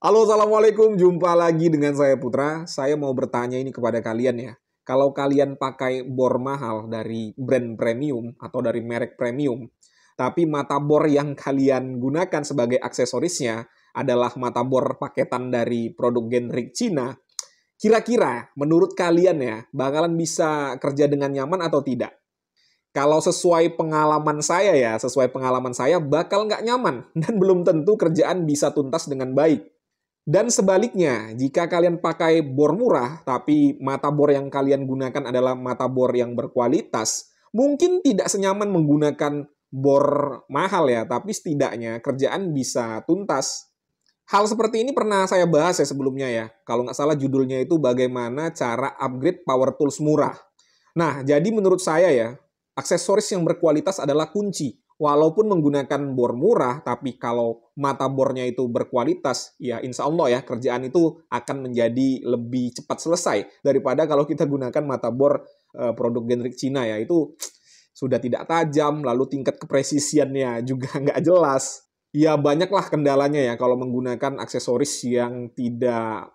Halo, Assalamualaikum. Jumpa lagi dengan saya Putra. Saya mau bertanya ini kepada kalian ya. Kalau kalian pakai bor mahal dari brand premium atau dari merek premium, tapi mata bor yang kalian gunakan sebagai aksesorisnya adalah mata bor paketan dari produk generik Cina, kira-kira menurut kalian ya, bakalan bisa kerja dengan nyaman atau tidak? Kalau sesuai pengalaman saya bakal nggak nyaman dan belum tentu kerjaan bisa tuntas dengan baik. Dan sebaliknya, jika kalian pakai bor murah, tapi mata bor yang kalian gunakan adalah mata bor yang berkualitas, mungkin tidak senyaman menggunakan bor mahal ya, tapi setidaknya kerjaan bisa tuntas. Hal seperti ini pernah saya bahas ya sebelumnya ya. Kalau nggak salah judulnya itu bagaimana cara upgrade power tools murah. Nah, jadi menurut saya ya, aksesoris yang berkualitas adalah kunci. Walaupun menggunakan bor murah, tapi kalau mata bornya itu berkualitas, ya insya Allah ya kerjaan itu akan menjadi lebih cepat selesai daripada kalau kita gunakan mata bor produk generik Cina ya. Itu sudah tidak tajam, lalu tingkat kepresisiannya juga nggak jelas. Ya banyaklah kendalanya ya kalau menggunakan aksesoris yang tidak,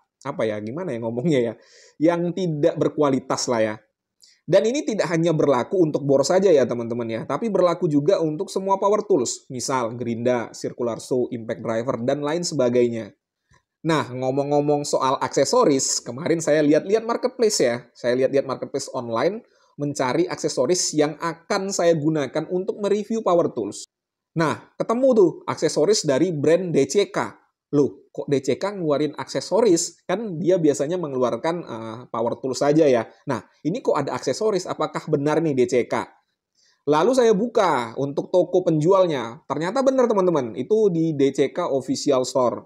gimana ya ngomongnya ya, yang tidak berkualitas lah ya. Dan ini tidak hanya berlaku untuk bor saja ya teman-teman ya, tapi berlaku juga untuk semua power tools, misal gerinda, circular saw, impact driver, dan lain sebagainya. Nah, ngomong-ngomong soal aksesoris, kemarin saya lihat-lihat marketplace ya. Saya lihat-lihat marketplace online, mencari aksesoris yang akan saya gunakan untuk mereview power tools. Nah, ketemu tuh aksesoris dari brand DCK. Loh, kok DCK ngeluarin aksesoris? Kan dia biasanya mengeluarkan power tools saja ya. Nah, ini kok ada aksesoris? Apakah benar nih DCK? Lalu saya buka untuk toko penjualnya. Ternyata benar teman-teman, itu di DCK Official Store.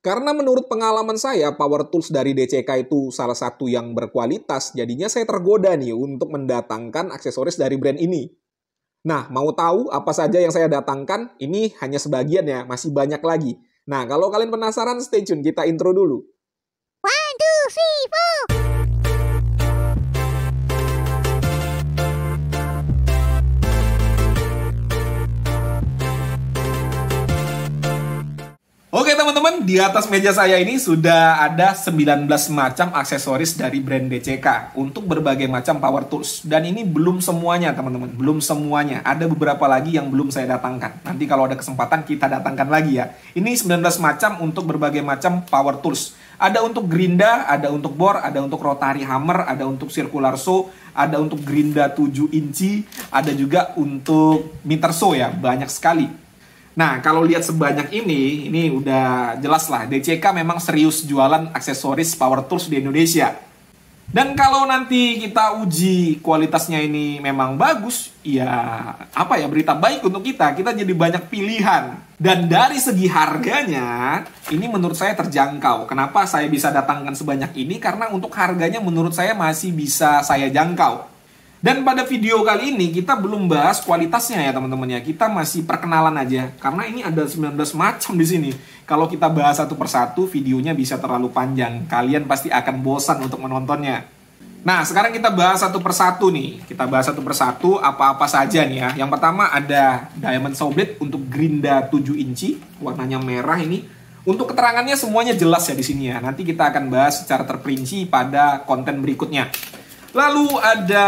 Karena menurut pengalaman saya, power tools dari DCK itu salah satu yang berkualitas, jadinya saya tergoda nih untuk mendatangkan aksesoris dari brand ini. Nah, mau tahu apa saja yang saya datangkan? Ini hanya sebagian ya, masih banyak lagi. Nah, kalau kalian penasaran, stay tune. Kita intro dulu. 1, 2, 3, 4. Oke teman-teman, di atas meja saya ini sudah ada 19 macam aksesoris dari brand DCK untuk berbagai macam power tools. Dan ini belum semuanya teman-teman, belum semuanya. Ada beberapa lagi yang belum saya datangkan. Nanti kalau ada kesempatan kita datangkan lagi ya. Ini 19 macam untuk berbagai macam power tools. Ada untuk gerinda, ada untuk bor, ada untuk rotary hammer, ada untuk circular saw, ada untuk gerinda 7 inci, ada juga untuk meter saw ya, banyak sekali. Nah, kalau lihat sebanyak ini udah jelas lah, DCK memang serius jualan aksesoris power tools di Indonesia. Dan kalau nanti kita uji kualitasnya ini memang bagus, ya berita baik untuk kita jadi banyak pilihan. Dan dari segi harganya, ini menurut saya terjangkau. Kenapa saya bisa datangkan sebanyak ini? Karena untuk harganya menurut saya masih bisa saya jangkau. Dan pada video kali ini kita belum bahas kualitasnya ya teman-teman ya. Kita masih perkenalan aja karena ini ada 19 macam di sini. Kalau kita bahas satu persatu videonya bisa terlalu panjang. Kalian pasti akan bosan untuk menontonnya. Nah, sekarang kita bahas satu persatu nih. Kita bahas satu persatu apa-apa saja nih ya. Yang pertama ada diamond saw blade untuk gerinda 7 inci, warnanya merah ini. Untuk keterangannya semuanya jelas ya di sini ya. Nanti kita akan bahas secara terperinci pada konten berikutnya. Lalu ada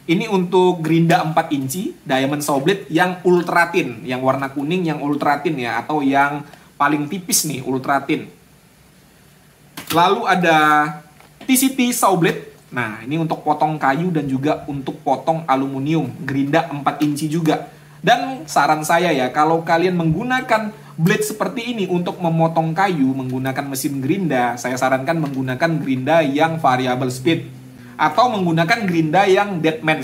ini untuk gerinda 4 inci diamond saw blade yang ultra thin, yang warna kuning yang ultra thin ya, atau yang paling tipis nih ultra thin. Lalu ada TCT saw blade. Nah, ini untuk potong kayu dan juga untuk potong aluminium, gerinda 4 inci juga. Dan saran saya ya, kalau kalian menggunakan blade seperti ini untuk memotong kayu menggunakan mesin gerinda, saya sarankan menggunakan gerinda yang variable speed. Atau menggunakan gerinda yang deadman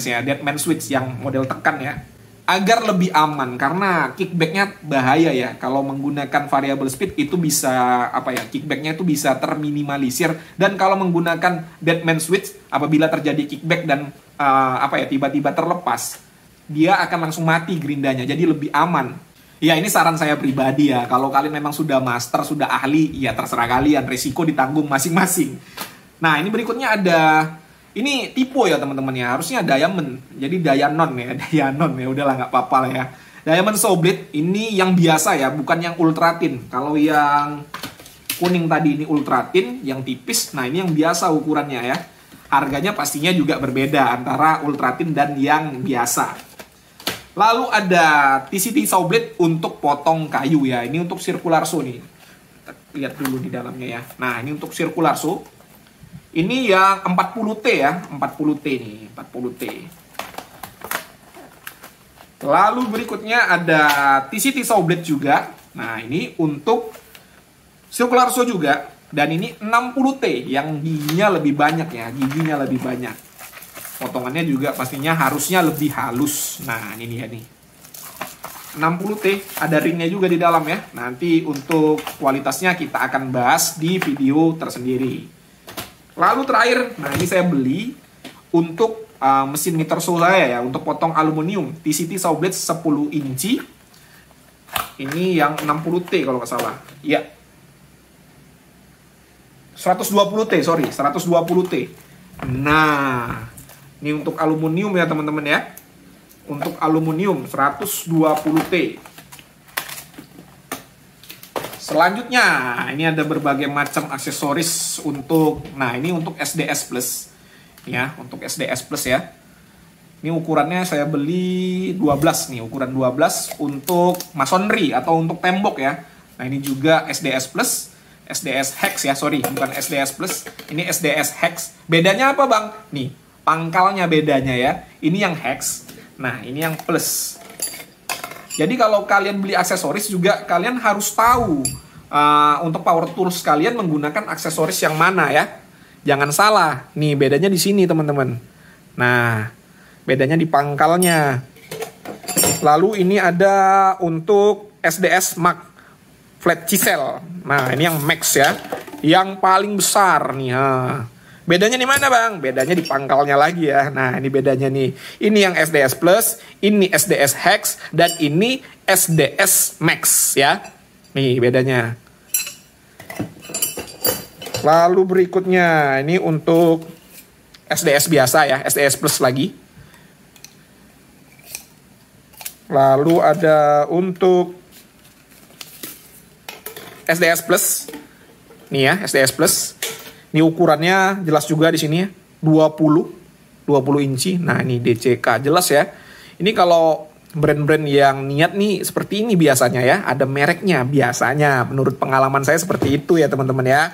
switch yang model tekan ya, agar lebih aman karena kickbacknya bahaya ya. Kalau menggunakan variable speed itu bisa kickbacknya itu bisa terminimalisir. Dan kalau menggunakan deadman switch, apabila terjadi kickback dan tiba-tiba terlepas, dia akan langsung mati gerindanya, jadi lebih aman. Ya ini saran saya pribadi ya. Kalau kalian memang sudah master, sudah ahli, ya terserah kalian, resiko ditanggung masing-masing. Nah, ini berikutnya ada ini tipe ya teman-teman ya, harusnya diamond, jadi Dayanon ya, udahlah nggak apa-apa lah ya. Diamond saw blade ini yang biasa ya, bukan yang ultra thin. Kalau yang kuning tadi ini ultra thin yang tipis. Nah, ini yang biasa ukurannya ya. Harganya pastinya juga berbeda antara ultra thin dan yang biasa. Lalu ada TCT saw blade untuk potong kayu ya. Ini untuk circular saw nih. Kita lihat dulu di dalamnya ya. Nah, ini untuk circular saw. Ini yang 40T ya, 40T nih, 40T. Lalu berikutnya ada TCT saw blade juga. Nah, ini untuk circular saw juga. Dan ini 60T yang giginya lebih banyak ya, giginya lebih banyak. Potongannya juga pastinya harusnya lebih halus. Nah, ini dia nih. 60T, ada ringnya juga di dalam ya. Nanti untuk kualitasnya kita akan bahas di video tersendiri. Lalu terakhir, nah ini saya beli untuk mesin miter saw saya ya, untuk potong aluminium. TCT saw blade 10 inci. Ini yang 60T kalau nggak salah. Ya. 120T, sorry, 120T. Nah, ini untuk aluminium ya teman-teman ya. Untuk aluminium 120T. Selanjutnya, ini ada berbagai macam aksesoris untuk, nah ini untuk SDS Plus. Ya, untuk SDS Plus ya. Ini ukurannya saya beli 12 nih, ukuran 12 untuk masonry atau untuk tembok ya. Nah, ini juga SDS Plus. SDS Hex ya, sorry, bukan SDS Plus, ini SDS Hex. Bedanya apa bang? Nih, pangkalnya bedanya ya. Ini yang Hex, nah ini yang Plus. Jadi kalau kalian beli aksesoris juga kalian harus tahu untuk power tools kalian menggunakan aksesoris yang mana ya. Jangan salah, nih bedanya di sini teman-teman. Nah, bedanya di pangkalnya. Lalu ini ada untuk SDS Mag flat chisel. Nah, ini yang max ya. Yang paling besar nih. Bedanya di mana, Bang? Bedanya di pangkalnya lagi ya. Nah, ini bedanya nih. Ini yang SDS Plus, ini SDS Hex, dan ini SDS Max ya. Nih bedanya. Lalu berikutnya, ini untuk SDS biasa ya, SDS Plus lagi. Lalu ada untuk SDS Plus, nih ya SDS Plus, ini ukurannya jelas juga di sini ya, 20 inci. Nah ini DCK jelas ya. Ini kalau brand-brand yang niat nih seperti ini biasanya ya, ada mereknya biasanya. Menurut pengalaman saya seperti itu ya teman-teman ya.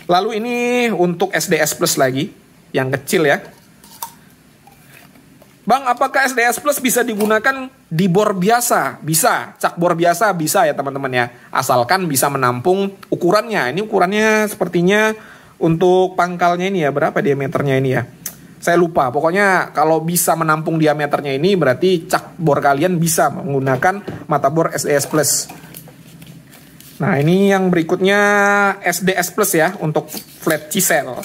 Lalu ini untuk SDS Plus lagi, yang kecil ya. Bang, apakah SDS Plus bisa digunakan di bor biasa? Bisa, cak bor biasa bisa ya teman-teman ya. Asalkan bisa menampung ukurannya. Ini ukurannya sepertinya untuk pangkalnya ini ya, berapa diameternya ini ya? Saya lupa, pokoknya kalau bisa menampung diameternya ini berarti cak bor kalian bisa menggunakan mata bor SDS Plus. Nah ini yang berikutnya SDS Plus ya, untuk flat chisel.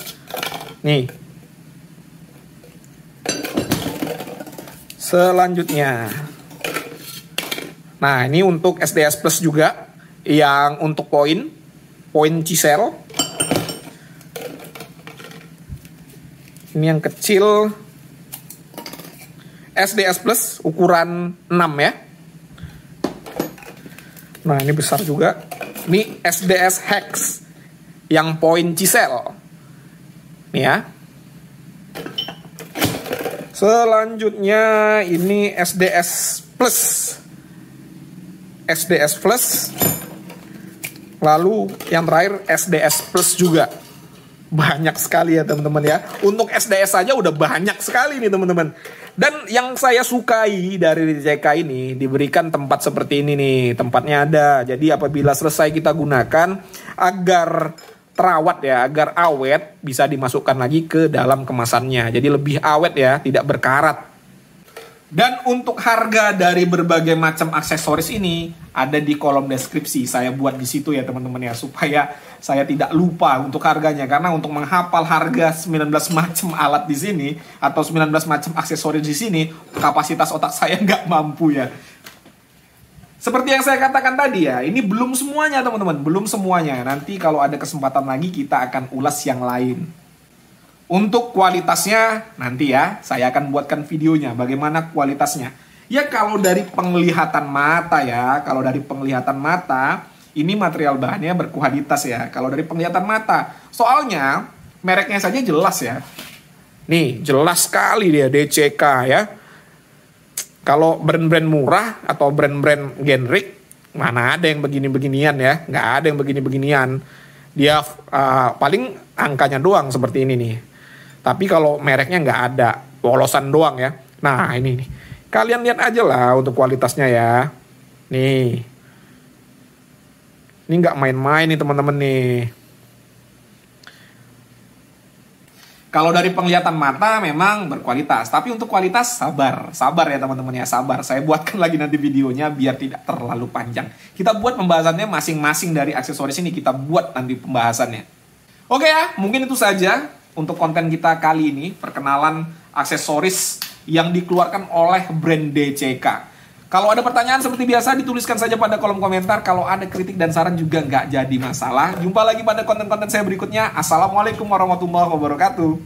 Nih. Selanjutnya, nah ini untuk SDS Plus juga, yang untuk poin chisel. Ini yang kecil, SDS Plus ukuran 6 ya. Nah ini besar juga. Ini SDS Hex, yang poin chisel. Nih ya. Selanjutnya ini SDS Plus. SDS Plus. Lalu yang terakhir SDS Plus juga. Banyak sekali ya teman-teman ya. Untuk SDS saja udah banyak sekali nih teman-teman. Dan yang saya sukai dari DCK ini diberikan tempat seperti ini nih. Tempatnya ada. Jadi apabila selesai kita gunakan agar terawat ya, agar awet, bisa dimasukkan lagi ke dalam kemasannya. Jadi lebih awet ya, tidak berkarat. Dan untuk harga dari berbagai macam aksesoris ini ada di kolom deskripsi. Saya buat di situ ya teman-teman ya, supaya saya tidak lupa untuk harganya. Karena untuk menghafal harga 19 macam alat di sini atau 19 macam aksesoris di sini, kapasitas otak saya nggak mampu ya. Seperti yang saya katakan tadi ya, ini belum semuanya teman-teman, belum semuanya. Nanti kalau ada kesempatan lagi kita akan ulas yang lain. Untuk kualitasnya nanti ya, saya akan buatkan videonya bagaimana kualitasnya. Ya kalau dari penglihatan mata ya, kalau dari penglihatan mata ini material bahannya berkualitas ya. Kalau dari penglihatan mata, soalnya mereknya saja jelas ya. Nih, jelas sekali dia DCK ya. Kalau brand-brand murah atau brand-brand generic, mana ada yang begini-beginian ya. Nggak ada yang begini-beginian. Dia paling angkanya doang seperti ini nih. Tapi kalau mereknya nggak ada, polosan doang ya. Nah ini nih, kalian lihat aja lah untuk kualitasnya ya. Nih, ini nggak main-main nih teman-teman nih. Kalau dari penglihatan mata memang berkualitas, tapi untuk kualitas sabar ya teman-teman ya, sabar. Saya buatkan lagi nanti videonya biar tidak terlalu panjang. Kita buat pembahasannya masing-masing dari aksesoris ini, kita buat nanti pembahasannya. Oke ya, mungkin itu saja untuk konten kita kali ini, perkenalan aksesoris yang dikeluarkan oleh brand DCK. Kalau ada pertanyaan seperti biasa dituliskan saja pada kolom komentar. Kalau ada kritik dan saran juga nggak jadi masalah. Jumpa lagi pada konten-konten saya berikutnya. Assalamualaikum warahmatullahi wabarakatuh.